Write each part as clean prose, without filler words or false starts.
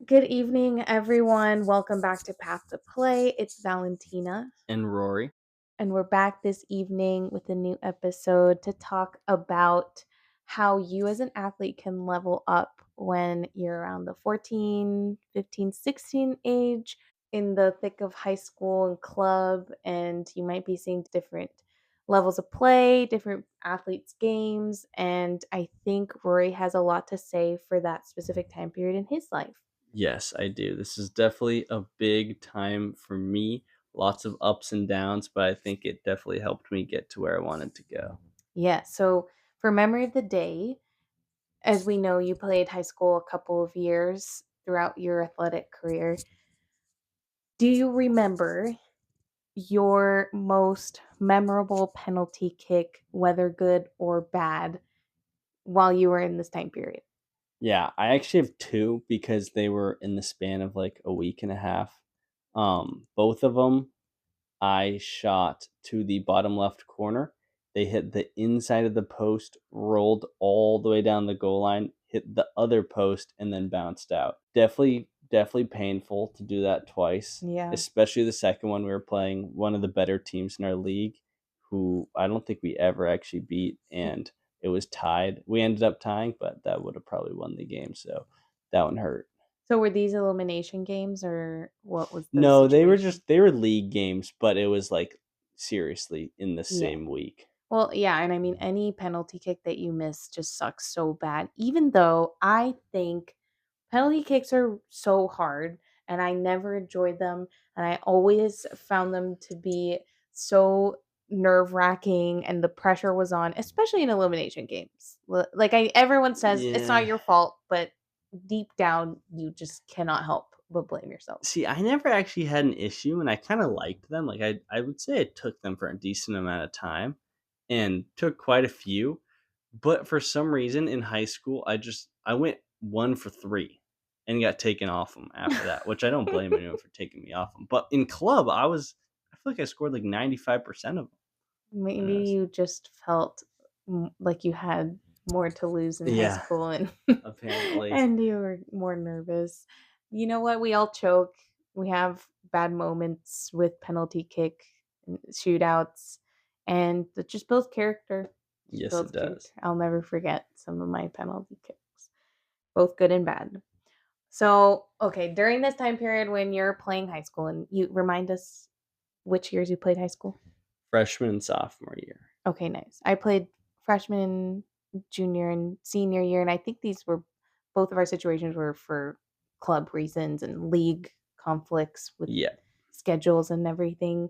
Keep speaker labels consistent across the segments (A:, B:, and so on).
A: Good evening, everyone. Welcome back to Path to Play. It's Valentina,
B: And Rory.
A: and we're back this evening with a new episode to talk about how you as an athlete can level up when you're around the 14, 15, 16 age in the thick of high school and club, and you might be seeing different levels of play, different athletes' games, and I think Rory has a lot to say for that specific time period in his life.
B: Yes, I do. This is definitely a big time for me. Lots of ups and downs, but I think it definitely helped me get to where I wanted to go.
A: Yeah. So for memory of the day, as we know, you played high school a couple of years throughout your athletic career. Do you remember your most memorable penalty kick, whether good or bad, while you were in this time period?
B: Yeah, I actually have two because they were in the span of like a week and a half. Both of them I shot to the bottom left corner. They hit the inside of the post, rolled all the way down the goal line, hit the other post, and then bounced out. Definitely painful to do that twice,
A: Yeah.
B: especially the second one. We were playing one of the better teams in our league, who I don't think we ever actually beat, and it was tied. We ended up tying, but that would have probably won the game. So that one hurt.
A: So were these elimination games or what was the
B: No,
A: situation?
B: they were league games, but it was like seriously in the
A: Yeah.
B: same week.
A: Well, yeah, and I mean any penalty kick that you miss just sucks so bad. Even though I think penalty kicks are so hard and I never enjoyed them and I always found them to be so nerve-wracking and the pressure was on, especially in elimination games. Like everyone says it's
B: Yeah.
A: not your fault, but deep down you just cannot help but blame yourself.
B: See, I never actually had an issue and I kind of liked them. Like I would say I took them for a decent amount of time and took quite a few, but for some reason in high school I went 1 for 3 and got taken off them after that, which I don't blame anyone for taking me off them. But in club, I feel like I scored like 95% of
A: Maybe
B: them.
A: you just felt like you had more to lose in high
B: Yeah,
A: school and
B: apparently.
A: and you were more nervous. You know what? We all choke. We have bad moments with penalty kick and shootouts, and it just builds character. Just
B: Yes, it
A: builds
B: does.
A: character. I'll never forget some of my penalty kicks, both good and bad. So, okay, during this time period when you're playing high school, and you remind us which years you played high school.
B: Freshman and sophomore year.
A: Okay, nice. I played freshman, junior, and senior year, and I think these were both of our situations were for club reasons and league conflicts with
B: Yeah.
A: schedules and everything.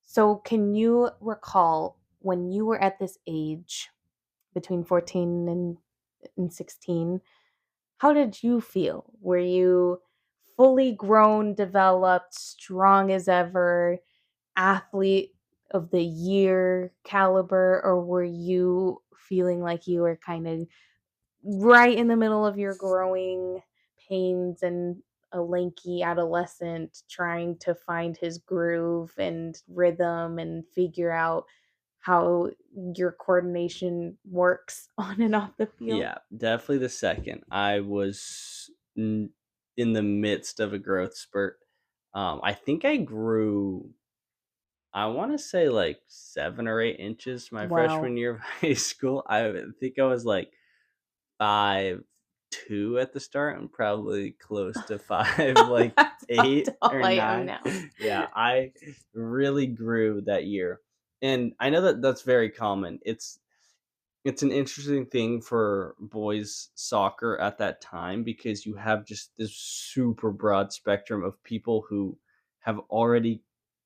A: So, can you recall when you were at this age between 14 and 16, how did you feel? Were you fully grown, developed, strong as ever? Athlete of the year caliber, or were you feeling like you were kind of right in the middle of your growing pains and a lanky adolescent trying to find his groove and rhythm and figure out how your coordination works on and off the field?
B: Yeah, definitely the second. I was in the midst of a growth spurt. I think I grew, I want to say like 7 or 8 inches my
A: Wow.
B: freshman year of high school. I think I was like 5'2" at the start and probably close to 5 like
A: That's how
B: 8
A: tall
B: or
A: I am
B: 9.
A: now.
B: Yeah, I really grew that year. And I know that that's very common. It's an interesting thing for boys soccer at that time because you have just this super broad spectrum of people who have already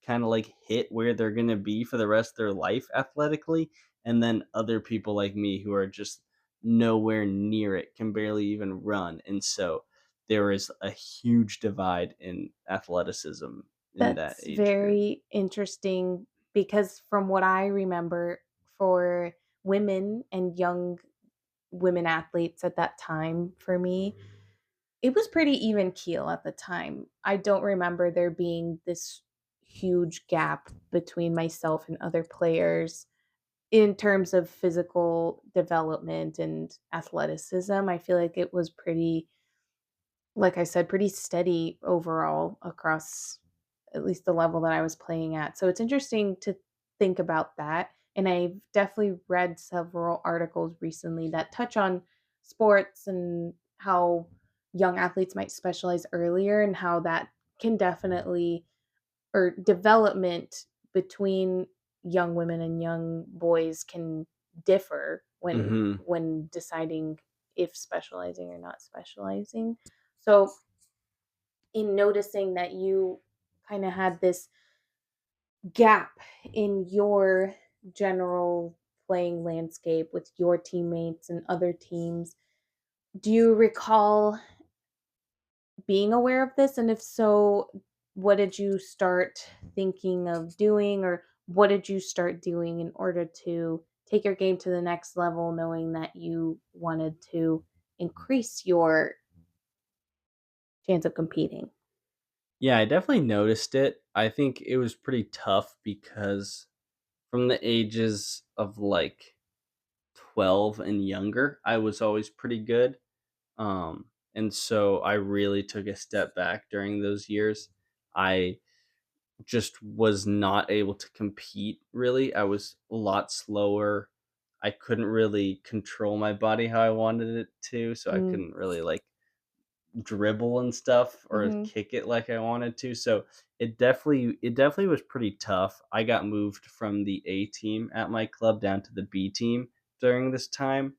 B: kind of like hit where they're going to be for the rest of their life athletically, and then other people like me who are just nowhere near it, can barely even run. And so there is a huge divide in athleticism in that
A: That's
B: age group.
A: very interesting because from what I remember, for women and young women athletes at that time, for me, it was pretty even keel at the time. I don't remember there being this huge gap between myself and other players in terms of physical development and athleticism. I feel like it was pretty like I said, pretty steady overall across at least the level that I was playing at. So it's interesting to think about that. And I've definitely read several articles recently that touch on sports and how young athletes might specialize earlier and how that can definitely, or development between young women and young boys can differ
B: Mhm.
A: when deciding if specializing or not specializing. So in noticing that you kind of had this gap in your general playing landscape with your teammates and other teams, do you recall being aware of this? And if so, what did you start thinking of doing, or what did you start doing in order to take your game to the next level, knowing that you wanted to increase your chance of competing?
B: Yeah, I definitely noticed it. I think it was pretty tough because from the ages of, like, 12 and younger, I was always pretty good. And so I really took a step back during those years. I just was not able to compete really. I was a lot slower. I couldn't really control my body how I wanted it to, so I
A: Mm,
B: couldn't really like dribble and stuff or
A: mhm,
B: kick it like I wanted to. So it definitely was pretty tough. I got moved from the A team at my club down to the B team during this time.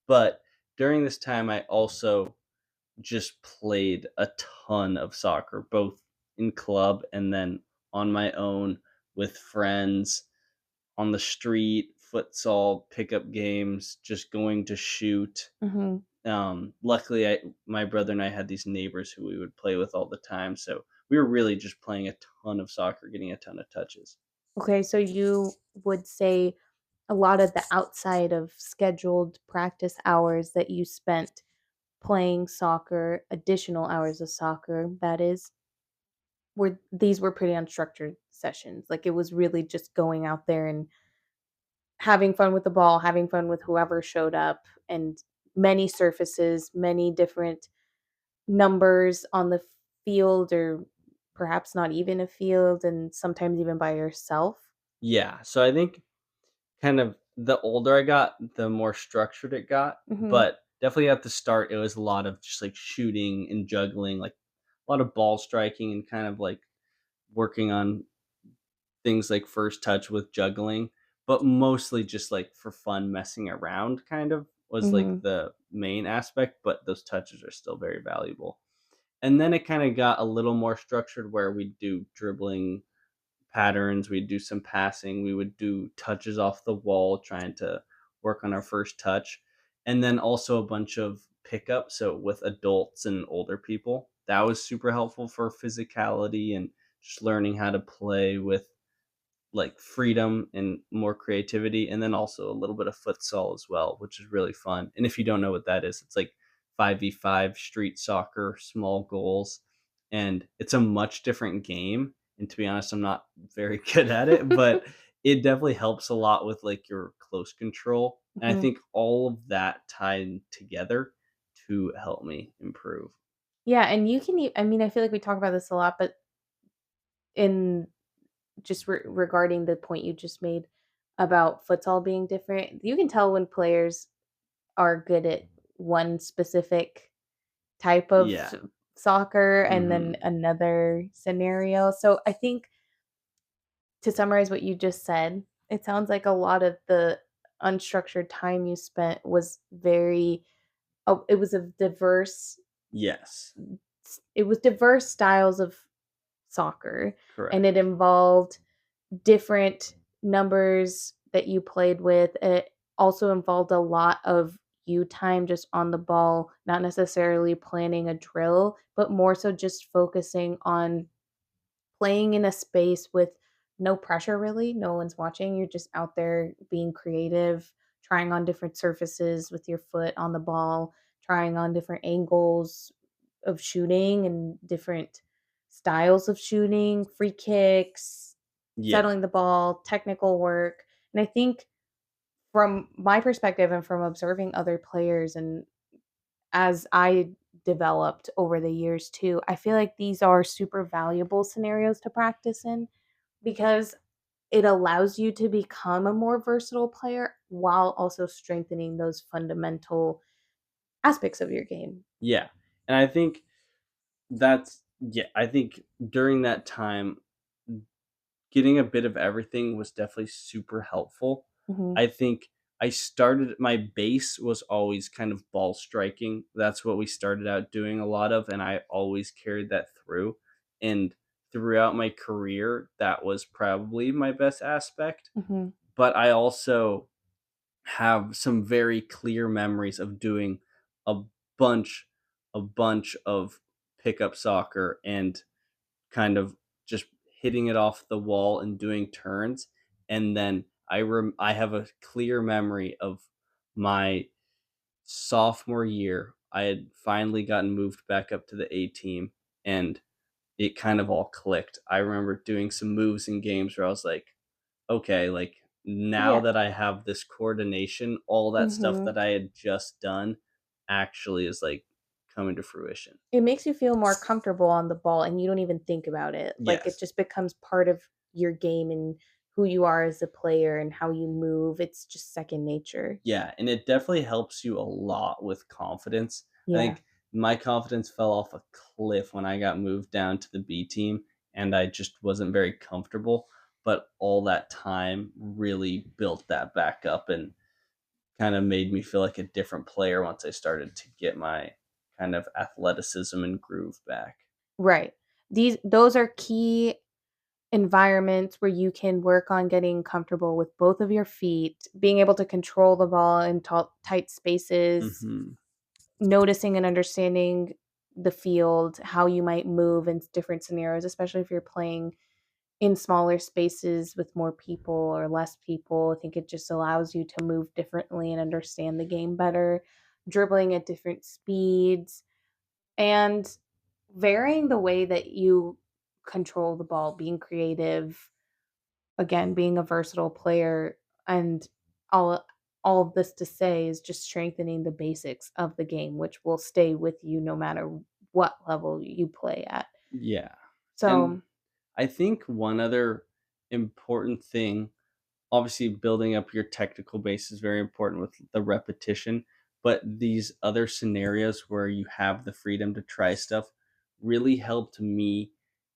B: But during this time I also just played a ton of soccer, both in club and then on my own with friends on the street, futsal, pickup games, just going to shoot.
A: mhm.
B: Luckily, my brother and I had these neighbors who we would play with all the time, so we were really just playing a ton of soccer, getting a ton of touches.
A: Okay, so you would say a lot of the outside of scheduled practice hours that you spent playing soccer, additional hours of soccer, that is, were pretty unstructured sessions. Like it was really just going out there and having fun with the ball, having fun with whoever showed up, and many surfaces, many different numbers on the field, or perhaps not even a field, and sometimes even by yourself.
B: Yeah, so I think kind of the older I got, the more structured it got,
A: Mhm.
B: but definitely at the start, it was a lot of just, like, shooting and juggling, like, a lot of ball striking and kind of, like, working on things like first touch with juggling, but mostly just, like, for fun messing around kind of was, like,
A: Mhm.
B: the main aspect, but those touches are still very valuable. And then it kinda got a little more structured where we do dribbling patterns, we'd do some passing, we would do touches off the wall, trying to work on our first touch, and then also a bunch of pickup, so with adults and older people. That was super helpful for physicality and just learning how to play with like freedom and more creativity, and then also a little bit of futsal as well, which is really fun. And if you don't know what that is, it's like 5v5 street soccer, small goals, and it's a much different game. And to be honest, I'm not very good at it, but it definitely helps a lot with like your close control. And I
A: Mhm.
B: think all of that tied together to help me improve.
A: Yeah, and you can I mean, I feel like we talk about this a lot, but in just regarding the point you just made about futsal being different, you can tell when players are good at one specific type of
B: Yeah.
A: soccer and then
B: Hmm.
A: another scenario. So I think, to summarize what you just said, it sounds like a lot of the unstructured time you spent was very, oh, it was a diverse,
B: Yes.
A: it was diverse styles of soccer, and it
B: Correct.
A: involved different numbers that you played with. It also involved a lot of you time just on the ball, not necessarily planning a drill, but more so just focusing on playing in a space with no pressure really. No one's watching. You're just out there being creative, trying on different surfaces with your foot on the ball, trying on different angles of shooting and different styles of shooting, free kicks,
B: Yeah.
A: settling the ball, technical work. And I think from my perspective and from observing other players, and as I developed over the years too. I feel like these are super valuable scenarios to practice in because it allows you to become a more versatile player while also strengthening those fundamental aspects of your game.
B: Yeah, and I think that's yeah, I think during that time, getting a bit of everything was definitely super helpful.
A: Mhm.
B: I think I started my base was always kind of ball striking. That's what we started out doing a lot of, and I always carried that through. And throughout my career, that was probably my best aspect.
A: Mhm.
B: But I also have some very clear memories of doing a bunch a bunch of pickup soccer and kind of just hitting it off the wall and doing turns. And then I have a clear memory of my sophomore year. I had finally gotten moved back up to the A team, and it kind of all clicked. I remember doing some moves in games where I was like, okay, like now
A: Yeah.
B: that I have this coordination, all that stuff
A: Mhm.
B: that I had just done actually is like coming to fruition.
A: It makes you feel more comfortable on the ball and you don't even think about it. Like it
B: Yes.
A: just becomes part of your game and who you are as a player and how you move. It's just second nature.
B: Yeah, and it definitely helps you a lot with confidence. I
A: Yeah.
B: think my confidence fell off a cliff when I got moved down to the B team and I just wasn't very comfortable, but all that time really built that back up and kind of made me feel like a different player once I started to get my kind of athleticism and groove back.
A: Right. Those are key environments where you can work on getting comfortable with both of your feet, being able to control the ball in tight spaces,
B: Mhm.
A: noticing and understanding the field, how you might move in different scenarios, especially if you're playing in smaller spaces with more people or less people. I think it just allows you to move differently and understand the game better, dribbling at different speeds, and varying the way that you control the ball, being creative, again, being a versatile player, and all all of this to say is just strengthening the basics of the game, which will stay with you no matter what level you play at.
B: Yeah. And
A: So,
B: I think one other important thing, obviously building up your technical base is very important with the repetition, but these other scenarios where you have the freedom to try stuff really helped me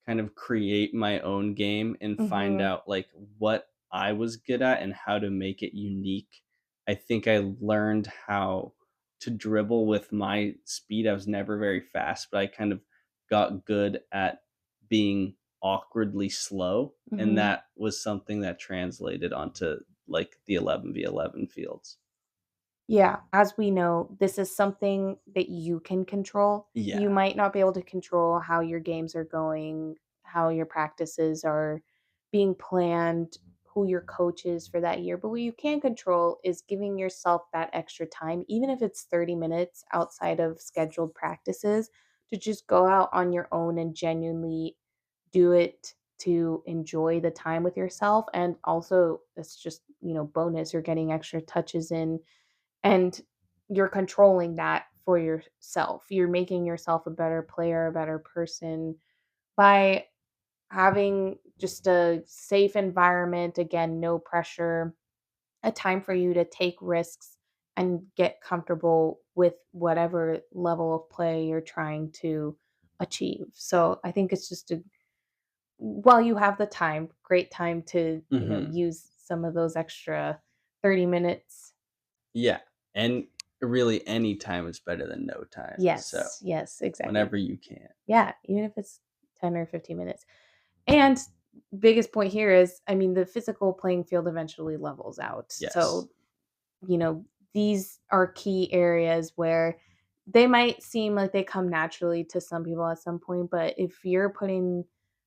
B: kind of create my own game and find
A: mhm,
B: out like what I was good at and how to make it unique. I think I learned how to dribble with my speed. I was never very fast, but I kind of got good at being awkwardly slow, and
A: mhm.
B: that was something that translated onto, like, the 11v11 fields.
A: Yeah, as we know, this is something that you can control.
B: Yeah.
A: You might not be able to control how your games are going, how your practices are being planned, who your coach is for that year, but what you can control is giving yourself that extra time, even if it's 30 minutes outside of scheduled practices, to just go out on your own and genuinely do it to enjoy the time with yourself. And also, it's just, bonus, you're getting extra touches in and you're controlling that for yourself. You're making yourself a better player, a better person by having just a safe environment, again, no pressure, a time for you to take risks and get comfortable with whatever level of play you're trying to achieve. So I think it's just a while you have the time, great time to,
B: Mhm.
A: use some of those extra 30 minutes.
B: Yeah, and really any time is better than no time, so
A: Yes, yes, exactly.
B: whenever you can.
A: Yeah, even if it's 10 or 15 minutes. And biggest point here is, I mean, the physical playing field eventually levels out.
B: Yes.
A: So, you know, these are key areas where they might seem like they come naturally to some people at some point, but if you're putting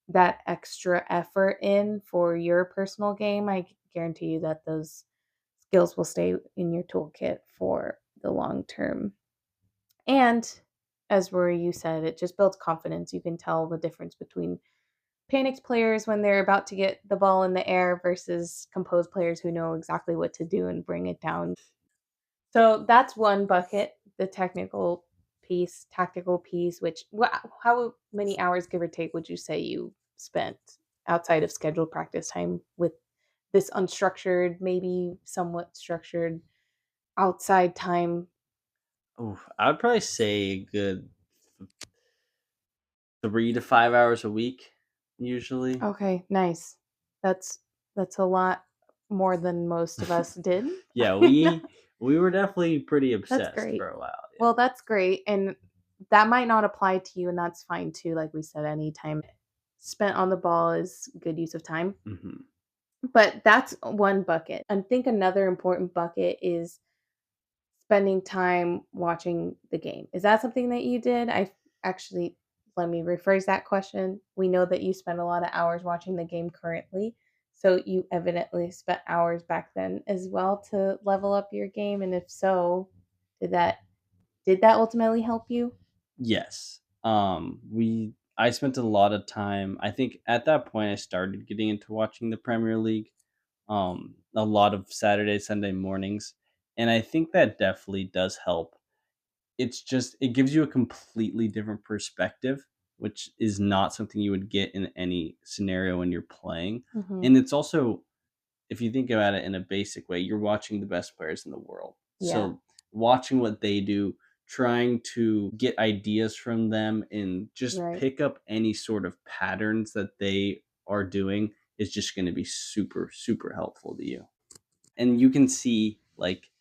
A: that extra effort in for your personal game, I guarantee you that those skills will stay in your toolkit for the long term. And as Rory, you said, it just builds confidence. You can tell the difference between panicked players when they're about to get the ball in the air versus composed players who know exactly what to do and bring it down. So that's one bucket, the technical. piece, tactical piece, which how many hours, give or take, would you say you spent outside of scheduled practice time with this unstructured, maybe somewhat structured outside time?
B: Oh, I would probably say a good 3 to 5 hours a week, usually.
A: Okay, nice. That's that's a lot more than most of us did.
B: Yeah,
A: You know?
B: we were definitely pretty
A: That's
B: obsessed for
A: great.
B: a while, yeah.
A: Well, that's great, and that might not apply to you, and that's fine too. Like we said, any time spent on the ball is good use of time.
B: Mhm.
A: But that's one bucket. I think another important bucket is spending time watching the game. Is that something that you did? I actually let me rephrase that question. We know that you spend a lot of hours watching the game currently. So you evidently spent hours back then as well to level up your game. And if so, did that did that ultimately help you?
B: Yes. We I spent a lot of time. I think at that point I started getting into watching the Premier League, a lot of Saturday, Sunday mornings, and I think that definitely does help. It's just it gives you a completely different perspective, which is not something you would get in any scenario when you're playing.
A: Mhm.
B: And it's also, if you think about it in a basic way, you're watching the best players in the world.
A: Yeah.
B: So watching what they do, trying to get ideas from them and just
A: Right.
B: pick up any sort of patterns that they are doing is just going to be super, super helpful to you. And you can see like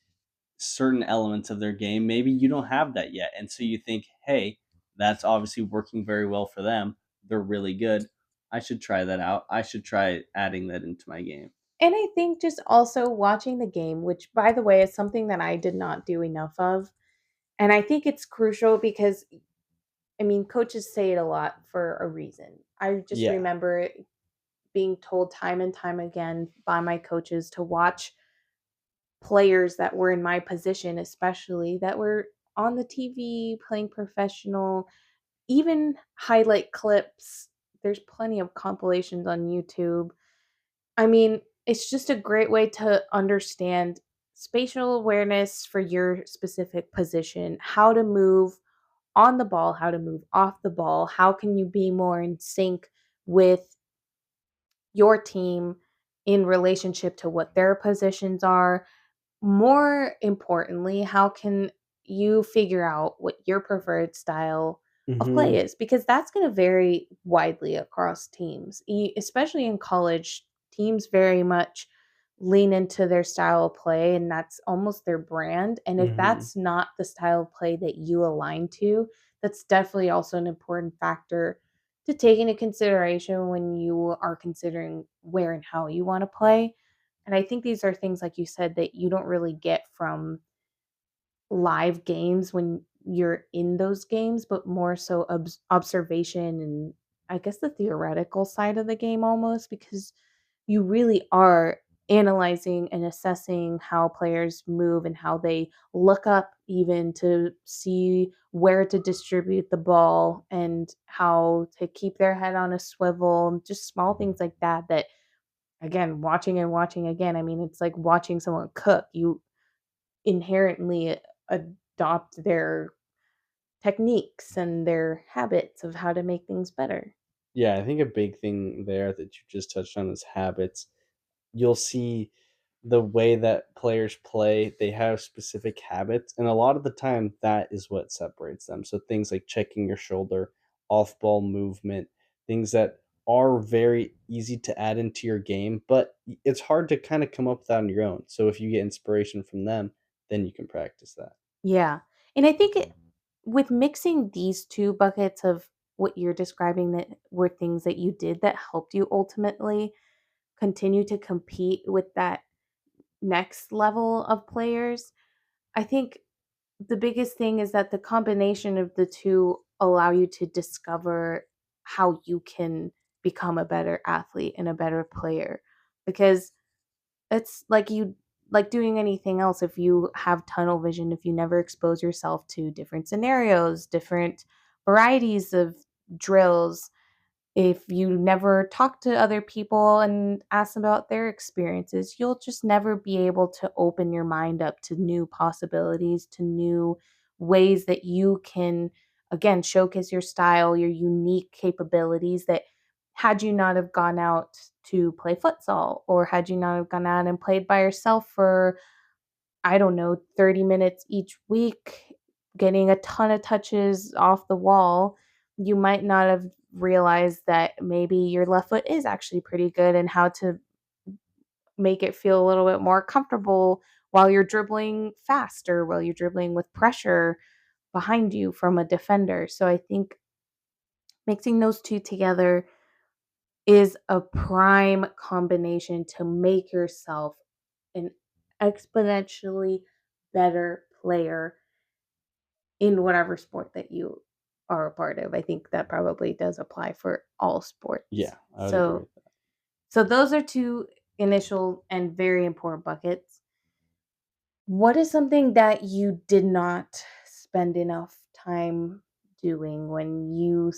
B: certain elements of their game. Maybe you don't have that yet. And so you think, hey, that's obviously working very well for them. They're really good. I should try that out. I should try adding that into my game.
A: And I think just also watching the game, which by the way is something that I did not do enough of. And I think it's crucial because I mean, coaches say it a lot for a reason. I just
B: Yeah.
A: remember being told time and time again by my coaches to watch players that were in my position, especially that were on the TV playing professional, even highlight clips. There's plenty of compilations on YouTube. I mean, it's just a great way to understand spatial awareness for your specific position, how to move on the ball, how to move off the ball, how can you be more in sync with your team in relationship to what their positions are. More importantly, how can you figure out what your preferred style of play
B: Mhm.
A: is? Because that's going to vary widely across teams, especially in college. Teams very much lean into their style of play, and that's almost their brand. And if
B: Mhm.
A: that's not the style of play that you align to, that's definitely also an important factor to take into consideration when you are considering where and how you want to play. And I think these are things, like you said, that you don't really get from live games when you're in those games, but more so observation and I guess the theoretical side of the game almost, because you really are analyzing and assessing how players move and how they look up even to see where to distribute the ball and how to keep their head on a swivel and just small things like that that again watching and watching again. I mean, it's like watching someone cook. You inherently adopt their techniques and their habits of how to make things better.
B: Yeah, I think a big thing there that you just touched on is habits. You'll see the way that players play, they have specific habits, and a lot of the time that is what separates them. So things like checking your shoulder, off-ball movement, things that are very easy to add into your game, but it's hard to kind of come up with that on your own. So if you get inspiration from them, then you can practice that.
A: Yeah. And I think with mixing these two buckets of what you're describing that were things that you did that helped you ultimately continue to compete with that next level of players, I think the biggest thing is that the combination of the two allow you to discover how you can become a better athlete and a better player because it's like doing anything else. If you have tunnel vision, if you never expose yourself to different scenarios, different varieties of drills, if you never talk to other people and ask them about their experiences, you'll just never be able to open your mind up to new possibilities, to new ways that you can, again, showcase your style, your unique capabilities that had you not have gone out to play futsal or had you not have gone out and played by yourself for, I don't know, 30 minutes each week, getting a ton of touches off the wall, you might not have realized that maybe your left foot is actually pretty good and how to make it feel a little bit more comfortable while you're dribbling fast or while you're dribbling with pressure behind you from a defender. So I think mixing those two together is a prime combination to make yourself an exponentially better player in whatever sport that you are a part of. I think that probably does apply for all sports.
B: Yeah, I would agree
A: So
B: with that.
A: so those are two initial and very important buckets. What is something that you did not spend enough time doing when you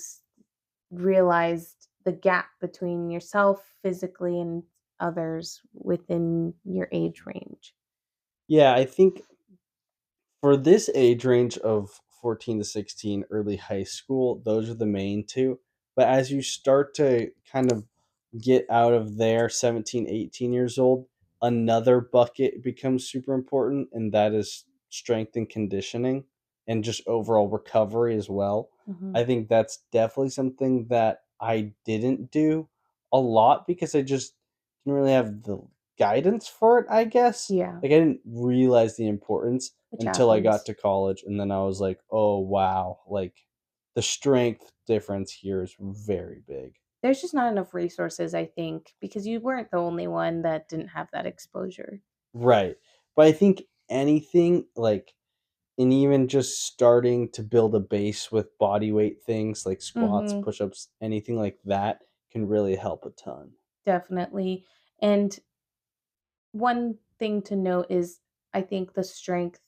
A: realized the gap between yourself physically and others within your age range?
B: Yeah, I think for this age range of 14 to 16, early high school, those are the main two. But as you start to kind of get out of there, 17, 18 years old, another bucket becomes super important, and that is strength and conditioning and just overall recovery as well.
A: Mhm.
B: I think that's definitely something that I didn't do a lot because I just didn't really have the guidance for it, I guess.
A: Yeah,
B: Like, I didn't realize the importance
A: which
B: until I got
A: happens.
B: to college, and then I was like, "Oh, wow, like, the strength difference here is very big."
A: There's just not enough resources, I think, because you weren't the only one that didn't have that exposure.
B: Right. But I think anything, like, and even just starting to build a base with body weight things like squats,
A: Mhm.
B: push-ups, anything like that can really help a ton.
A: Definitely. And one thing to note is I think the strength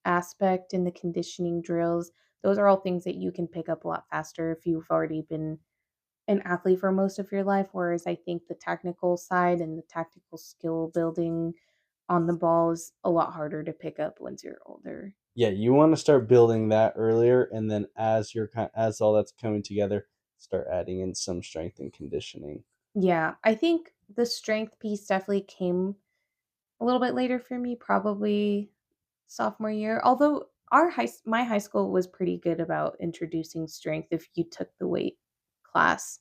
A: aspect and the conditioning drills, those are all things that you can pick up a lot faster if you've already been an athlete for most of your life. Whereas I think the technical side and the tactical skill building on the ball is a lot harder to pick up once you're older.
B: Yeah, you wanna start building that earlier, and then as you're as all that's coming together, start adding in some strength and conditioning.
A: Yeah, I think the strength piece definitely came a little bit later for me, probably sophomore year. Although my high school was pretty good about introducing strength if you took the weight class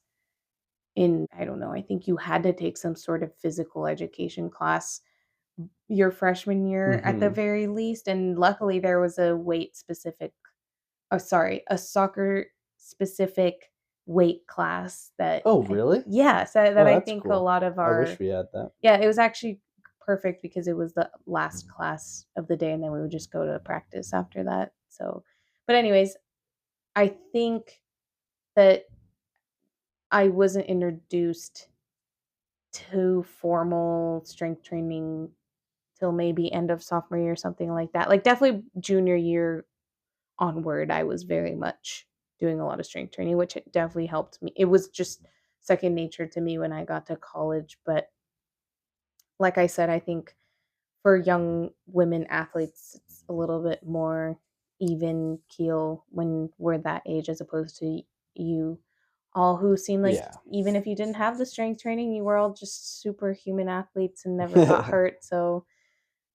A: in, I don't know, I think you had to take some sort of physical education class your freshman year at the
B: Mhm.
A: very least, and luckily there was a weight specific, oh sorry, a soccer specific weight class that
B: Oh, really?
A: yes, that
B: Oh,
A: I
B: that's
A: think a
B: cool.
A: lot of
B: I wish
A: our,
B: we had that.
A: yeah, it was actually perfect because it was the last class of the day, and then we would just go to practice after that. So, but anyways, I think that I wasn't introduced to formal strength training till maybe end of sophomore year or something like that. Like definitely junior year onward, I was very much doing a lot of strength training, which it definitely helped me. It was just second nature to me when I got to college. But like I said, I think for young women athletes, it's a little bit more even keel when we're that age as opposed to you all who seem like
B: Yeah.
A: even if you didn't have the strength training, you were all just superhuman athletes and never got hurt. So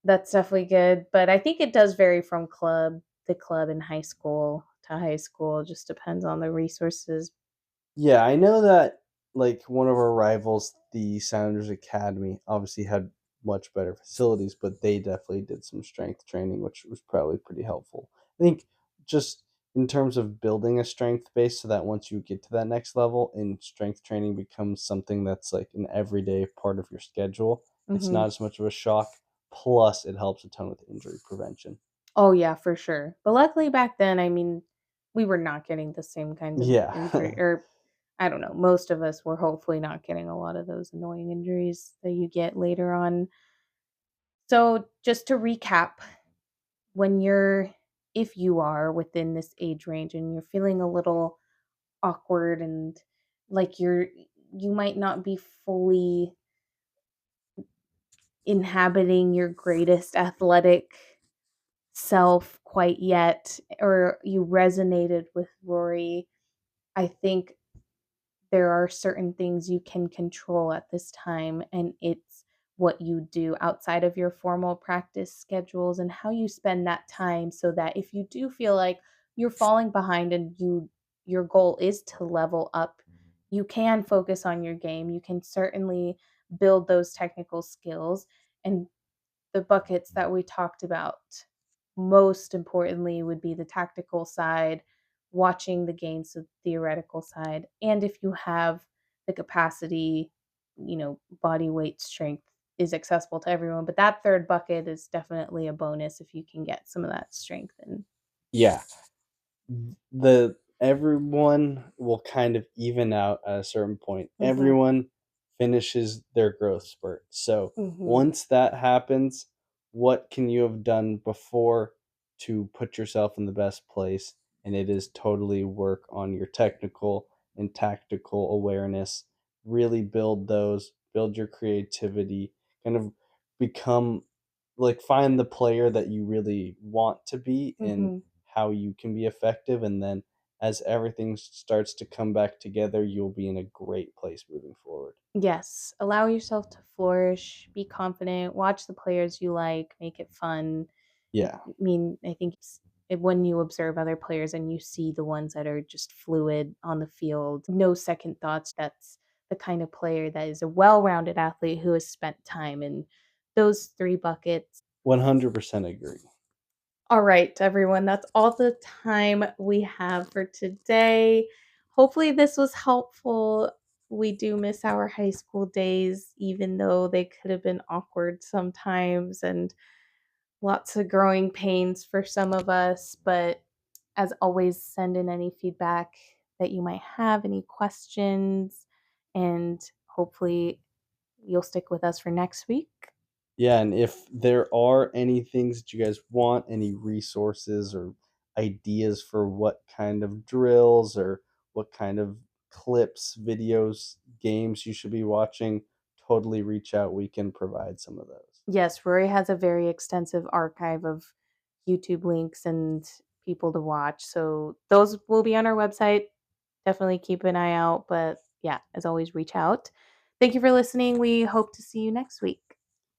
A: that's definitely good. But I think it does vary from club to club in high school to high school. It just depends on the resources.
B: Yeah, I know that, like, one of our rivals, the Sounders Academy, obviously had much better facilities, but they definitely did some strength training, which was probably pretty helpful. I think just in terms of building a strength base so that once you get to that next level and strength training becomes something that's like an everyday part of your schedule, it's
A: Mhm.
B: not as much of a shock. Plus, it helps a ton with injury prevention.
A: Oh, yeah, for sure. But luckily back then, I mean, we were not getting the same kinds of
B: Yeah.
A: injury, or I don't know, most of us were hopefully not getting a lot of those annoying injuries that you get later on. So, just to recap, when you're if you are within this age range and you're feeling a little awkward and like you might not be fully inhabiting your greatest athletic self quite yet, or you resonated with Rory, I think there are certain things you can control at this time, and it's what you do outside of your formal practice schedules and how you spend that time, so that if you do feel like you're falling behind and your goal is to level up, you can focus on your game. You can certainly build those technical skills, and the buckets that we talked about, most importantly, would be the tactical side, watching the games, the theoretical side, and if you have the capacity, body weight strength is accessible to everyone. But that third bucket is definitely a bonus if you can get some of that strength in.
B: Yeah. The everyone will kind of even out at a certain point.
A: Mhm.
B: Everyone finishes their growth spurt. So
A: Mhm.
B: once that happens, what can you have done before to put yourself in the best place? And it is totally work on your technical and tactical awareness. Really build those, build your creativity, kind of become like find the player that you really want to be and
A: Mhm.
B: how you can be effective, and then as everything starts to come back together, you'll be in a great place moving forward.
A: Yes, allow yourself to flourish, be confident, watch the players you like, make it fun. I
B: Yeah,
A: mean, I think when you observe other players and you see the ones that are just fluid on the field, no second thoughts, that's the kind of player that is a well rounded athlete who has spent time in those three buckets.
B: 100% agree.
A: All right, everyone, that's all the time we have for today. Hopefully, this was helpful. We do miss our high school days, even though they could have been awkward sometimes and lots of growing pains for some of us. But as always, send in any feedback that you might have, any questions, and hopefully, you'll stick with us for next week.
B: Yeah, and if there are any things that you guys want, any resources or ideas for what kind of drills or what kind of clips, videos, games you should be watching, totally reach out. We can provide some of those.
A: Yes, Rory has a very extensive archive of YouTube links and people to watch. So those will be on our website. Definitely keep an eye out. But yeah, as always, reach out. Thank you for listening. We hope to see you next week.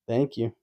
B: Thank you.